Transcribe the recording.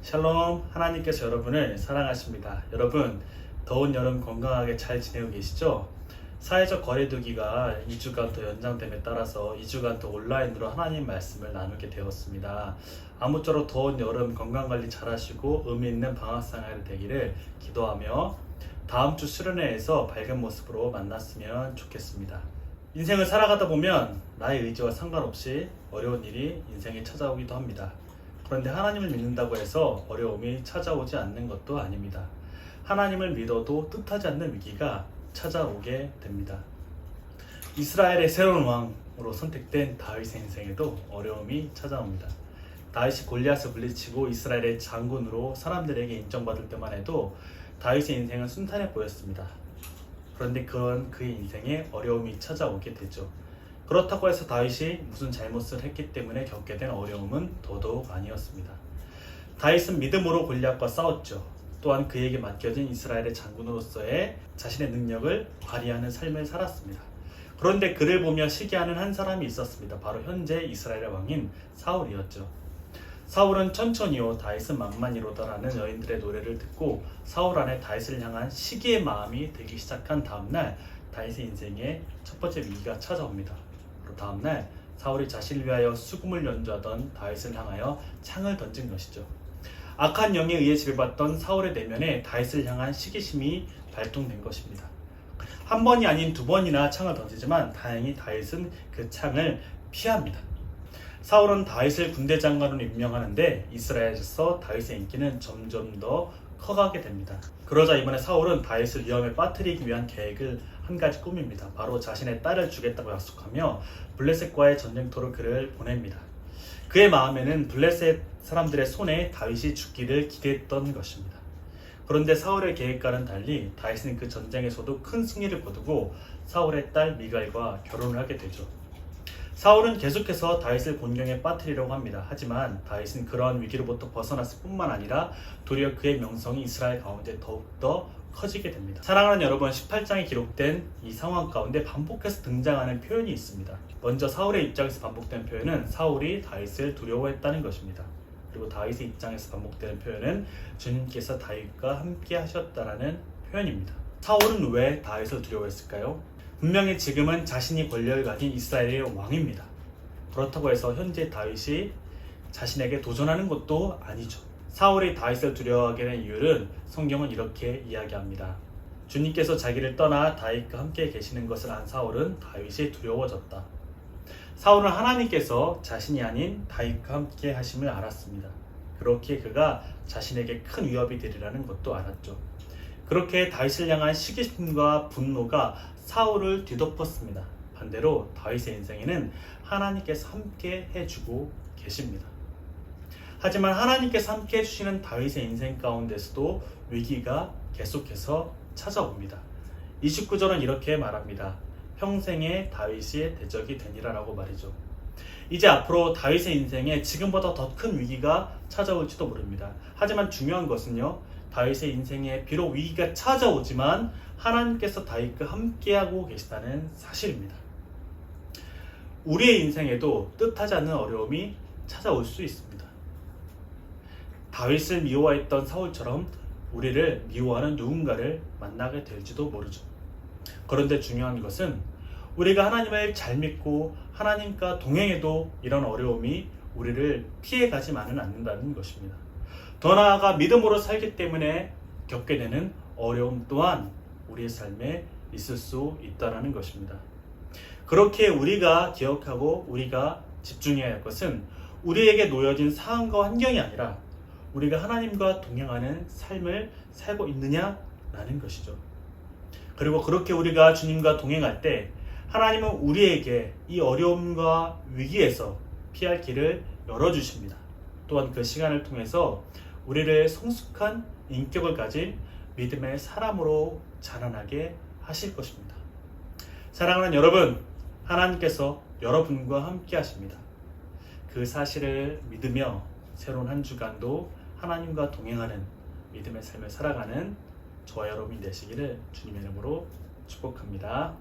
샬롬, 하나님께서 여러분을 사랑하십니다. 여러분, 더운 여름 건강하게 잘 지내고 계시죠? 사회적 거리두기가 2주간 더 연장됨에 따라서 2주간 더 온라인으로 하나님 말씀을 나누게 되었습니다. 아무쪼록 더운 여름 건강관리 잘 하시고 의미 있는 방학생활이 되기를 기도하며 다음 주 수련회에서 밝은 모습으로 만났으면 좋겠습니다. 인생을 살아가다 보면 나의 의지와 상관없이 어려운 일이 인생에 찾아오기도 합니다. 그런데 하나님을 믿는다고 해서 어려움이 찾아오지 않는 것도 아닙니다. 하나님을 믿어도 뜻하지 않는 위기가 찾아오게 됩니다. 이스라엘의 새로운 왕으로 선택된 다윗의 인생에도 어려움이 찾아옵니다. 다윗이 골리앗을 물리치고 이스라엘의 장군으로 사람들에게 인정받을 때만 해도 다윗의 인생은 순탄해 보였습니다. 그런데 그의 인생에 어려움이 찾아오게 되죠. 그렇다고 해서 다윗이 무슨 잘못을 했기 때문에 겪게 된 어려움은 더더욱 아니었습니다. 다윗은 믿음으로 골리앗과 싸웠죠. 또한 그에게 맡겨진 이스라엘의 장군으로서의 자신의 능력을 발휘하는 삶을 살았습니다. 그런데 그를 보며 시기하는 한 사람이 있었습니다. 바로 현재 이스라엘의 왕인 사울이었죠. 사울은 천천히요 다윗은 만만이로다라는 여인들의 노래를 듣고 사울 안에 다윗을 향한 시기의 마음이 들기 시작한 다음날 다윗의 인생에 첫 번째 위기가 찾아옵니다. 다음날 사울이 자신을 위하여 수금을 연주하던 다윗을 향하여 창을 던진 것이죠. 악한 영에 의해 지배받던 사울의 내면에 다윗을 향한 시기심이 발동된 것입니다. 한 번이 아닌 두 번이나 창을 던지지만 다행히 다윗은 그 창을 피합니다. 사울은 다윗을 군대 장관으로 임명하는데 이스라엘에서 다윗의 인기는 점점 더 커가게 됩니다. 그러자 이번에 사울은 다윗을 위험에 빠뜨리기 위한 계획을 한 가지 꾸밉니다. 바로 자신의 딸을 주겠다고 약속하며 블레셋과의 전쟁터로 그를 보냅니다. 그의 마음에는 블레셋 사람들의 손에 다윗이 죽기를 기대했던 것입니다. 그런데 사울의 계획과는 달리 다윗은 그 전쟁에서도 큰 승리를 거두고 사울의 딸 미갈과 결혼을 하게 되죠. 사울은 계속해서 다윗을 곤경에 빠뜨리려고 합니다. 하지만 다윗은 그러한 위기로부터 벗어났을 뿐만 아니라 도리어 그의 명성이 이스라엘 가운데 더욱더 커지게 됩니다. 사랑하는 여러분, 18장에 기록된 이 상황 가운데 반복해서 등장하는 표현이 있습니다. 먼저 사울의 입장에서 반복된 표현은 사울이 다윗을 두려워했다는 것입니다. 그리고 다윗의 입장에서 반복되는 표현은 주님께서 다윗과 함께 하셨다라는 표현입니다. 사울은 왜 다윗을 두려워했을까요? 분명히 지금은 자신이 권력을 가진 이스라엘의 왕입니다. 그렇다고 해서 현재 다윗이 자신에게 도전하는 것도 아니죠. 사울이 다윗을 두려워하게 된 이유를 성경은 이렇게 이야기합니다. 주님께서 자기를 떠나 다윗과 함께 계시는 것을 안 사울은 다윗이 두려워졌다. 사울은 하나님께서 자신이 아닌 다윗과 함께 하심을 알았습니다. 그렇게 그가 자신에게 큰 위협이 되리라는 것도 알았죠. 그렇게 다윗을 향한 시기심과 분노가 사울을 뒤덮었습니다. 반대로 다윗의 인생에는 하나님께서 함께 해주고 계십니다. 하지만 하나님께서 함께 해주시는 다윗의 인생 가운데서도 위기가 계속해서 찾아옵니다. 29절은 이렇게 말합니다. 평생에 다윗의 대적이 되니라 라고 말이죠. 이제 앞으로 다윗의 인생에 지금보다 더 큰 위기가 찾아올지도 모릅니다. 하지만 중요한 것은요, 다윗의 인생에 비록 위기가 찾아오지만 하나님께서 다윗과 함께하고 계시다는 사실입니다. 우리의 인생에도 뜻하지 않는 어려움이 찾아올 수 있습니다. 다윗을 미워했던 사울처럼 우리를 미워하는 누군가를 만나게 될지도 모르죠. 그런데 중요한 것은 우리가 하나님을 잘 믿고 하나님과 동행해도 이런 어려움이 우리를 피해가지만은 않는다는 것입니다. 더 나아가 믿음으로 살기 때문에 겪게 되는 어려움 또한 우리의 삶에 있을 수 있다는 것입니다. 그렇게 우리가 기억하고 우리가 집중해야 할 것은 우리에게 놓여진 상황과 환경이 아니라 우리가 하나님과 동행하는 삶을 살고 있느냐라는 것이죠. 그리고 그렇게 우리가 주님과 동행할 때 하나님은 우리에게 이 어려움과 위기에서 피할 길을 열어주십니다. 또한 그 시간을 통해서 우리를 성숙한 인격을 가진 믿음의 사람으로 자라나게 하실 것입니다. 사랑하는 여러분, 하나님께서 여러분과 함께 하십니다. 그 사실을 믿으며 새로운 한 주간도 하나님과 동행하는 믿음의 삶을 살아가는 저와 여러분이 되시기를 주님의 이름으로 축복합니다.